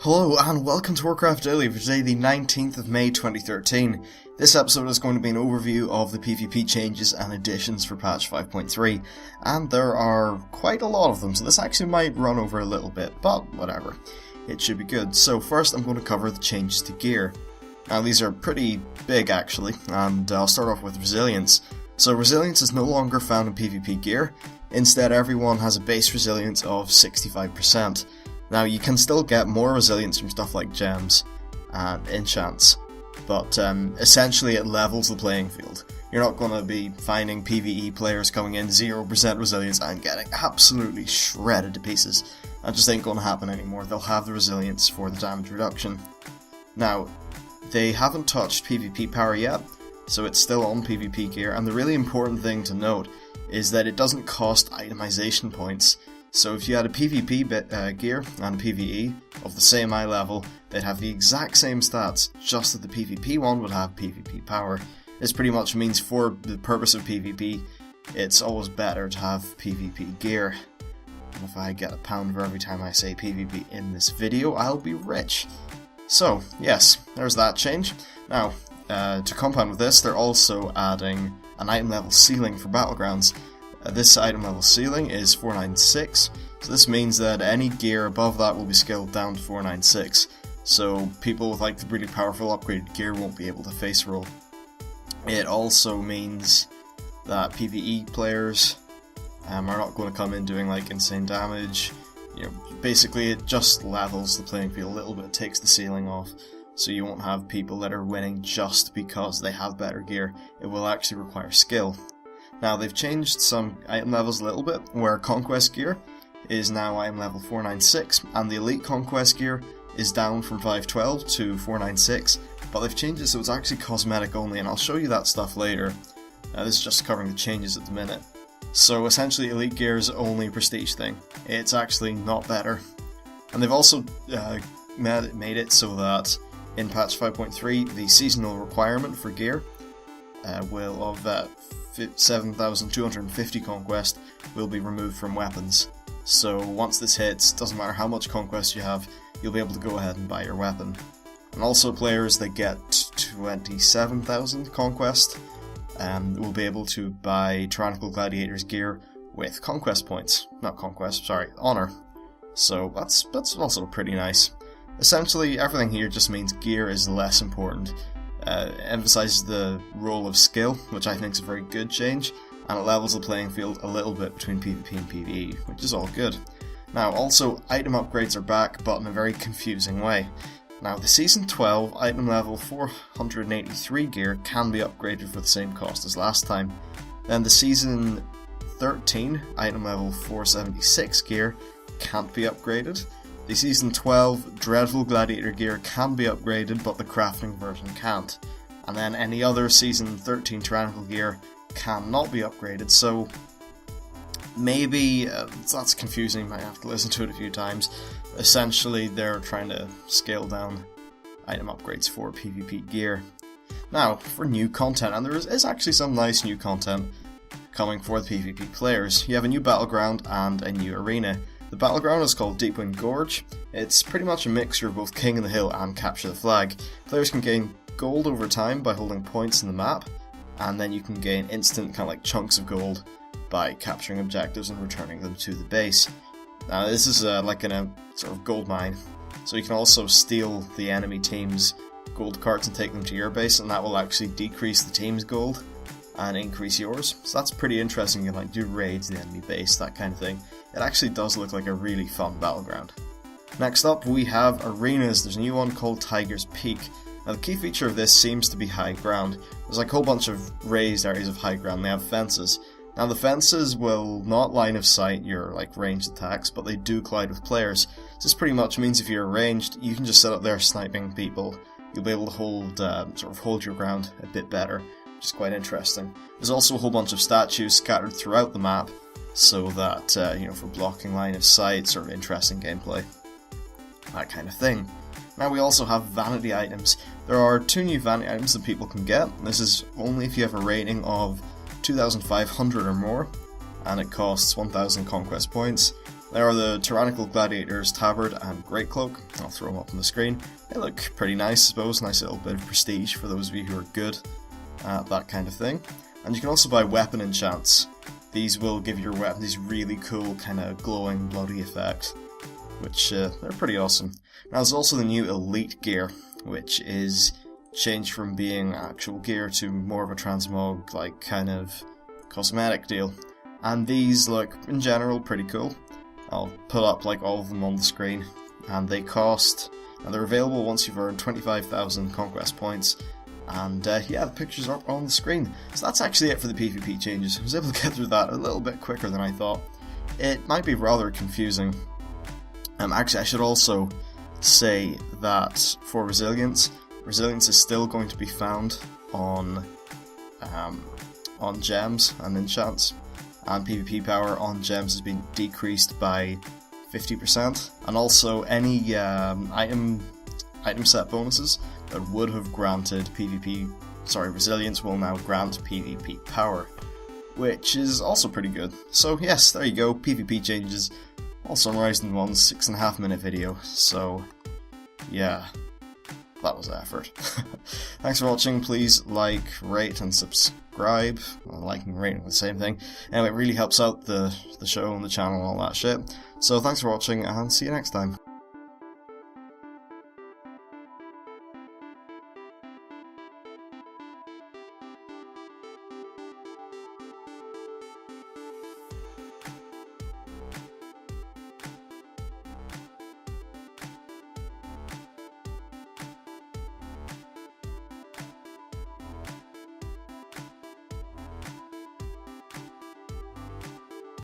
Hello and welcome to Warcraft Daily for today, the 19th of May 2013. This episode is going to be an overview of the PvP changes and additions for patch 5.3, and there are quite a lot of them, so this actually might run over a little bit, but whatever. It should be good. So first I'm going to cover the changes to gear. Now these are pretty big actually, and I'll start off with resilience. So resilience is no longer found in PvP gear, instead everyone has a base resilience of 65%. Now, you can still get more resilience from stuff like gems and enchants, but essentially it levels the playing field. You're not going to be finding PvE players coming in 0% resilience and getting absolutely shredded to pieces. That just ain't going to happen anymore. They'll have the resilience for the damage reduction. Now, they haven't touched PvP power yet, so it's still on PvP gear, and the really important thing to note is that it doesn't cost itemization points. So if you had a PvP gear and a PvE of the same eye level, they'd have the exact same stats, just that the PvP one would have PvP power. This pretty much means for the purpose of PvP, it's always better to have PvP gear. And if I get a pound for every time I say PvP in this video, I'll be rich. So, yes, there's that change. Now, to compound with this, they're also adding an item level ceiling for Battlegrounds. This item level ceiling is 496, so this means that any gear above that will be scaled down to 496, so people with like the really powerful upgraded gear won't be able to face roll. It also means that PvE players are not going to come in doing like insane damage. Basically it just levels the playing field a little bit, takes the ceiling off, so you won't have people that are winning just because they have better gear. It will actually require skill. Now they've changed some item levels a little bit, where Conquest gear is now item level 496, and the Elite Conquest gear is down from 512 to 496, but they've changed it so it's actually cosmetic only, and I'll show you that stuff later. This is just covering the changes at the minute. So essentially Elite gear is only a prestige thing, it's actually not better. And they've also made it so that in patch 5.3 the seasonal requirement for gear will of 7,250 conquest will be removed from weapons. So once this hits, doesn't matter how much conquest you have, you'll be able to go ahead and buy your weapon. And also players that get 27,000 conquest will be able to buy Tyrannical Gladiator's gear with conquest points. Not conquest, sorry, honor. So that's also pretty nice. Essentially everything here just means gear is less important. Emphasizes the role of skill, which I think is a very good change, and it levels the playing field a little bit between PvP and PvE, which is all good. Now also, item upgrades are back, but in a very confusing way. Now the Season 12 item level 483 gear can be upgraded for the same cost as last time. Then the Season 13 item level 476 gear can't be upgraded. The Season 12 Dreadful Gladiator gear can be upgraded, but the crafting version can't. And then any other Season 13 Tyrannical gear cannot be upgraded, so maybe that's confusing, you might have to listen to it a few times. Essentially, they're trying to scale down item upgrades for PvP gear. Now, for new content, and there is actually some nice new content coming for the PvP players. You have a new Battleground and a new arena. The Battleground is called Deepwind Gorge. It's pretty much a mixture of both King of the Hill and Capture the Flag. Players can gain gold over time by holding points in the map, and then you can gain instant kind of like chunks of gold by capturing objectives and returning them to the base. Now this is like in a sort of gold mine, so you can also steal the enemy team's gold carts and take them to your base, and that will actually decrease the team's gold and increase yours. So that's pretty interesting. You can like do raids in the enemy base, that kind of thing. It actually does look like a really fun battleground. Next up we have arenas. There's a new one called Tiger's Peak. Now the key feature of this seems to be high ground. There's like a whole bunch of raised areas of high ground. They have fences. Now the fences will not line of sight your like ranged attacks, but they do collide with players. So this pretty much means if you're ranged, you can just sit up there sniping people. You'll be able to hold your ground a bit better, which is quite interesting. There's also a whole bunch of statues scattered throughout the map, so that, for blocking line of sight, sort of interesting gameplay. That kind of thing. Now we also have vanity items. There are 2 new vanity items that people can get. This is only if you have a rating of 2,500 or more, and it costs 1,000 conquest points. There are the Tyrannical Gladiator's Tabard and Greatcloak. I'll throw them up on the screen. They look pretty nice, I suppose. Nice little bit of prestige for those of you who are good at that kind of thing. And you can also buy weapon enchants. These will give your weapon these really cool kind of glowing bloody effect, which they're pretty awesome. Now there's also the new Elite gear, which is changed from being actual gear to more of a transmog, like, kind of cosmetic deal. And these look, in general, pretty cool. I'll put up, like, all of them on the screen. And they cost... and they're available once you've earned 25,000 conquest points. And, yeah, the pictures are on the screen. So that's actually it for the PvP changes. I was able to get through that a little bit quicker than I thought. It might be rather confusing. Actually, I should also say that for resilience is still going to be found on gems and enchants, and PvP power on gems has been decreased by 50%, and also any item set bonuses that would have granted resilience will now grant PvP power, which is also pretty good. So yes, there you go, PvP changes, all summarised in one 6.5 minute video, so yeah, that was effort. Thanks for watching, please like, rate and subscribe. Well, liking and rating are the same thing. Anyway, it really helps out the show and the channel and all that shit. So thanks for watching, and see you next time.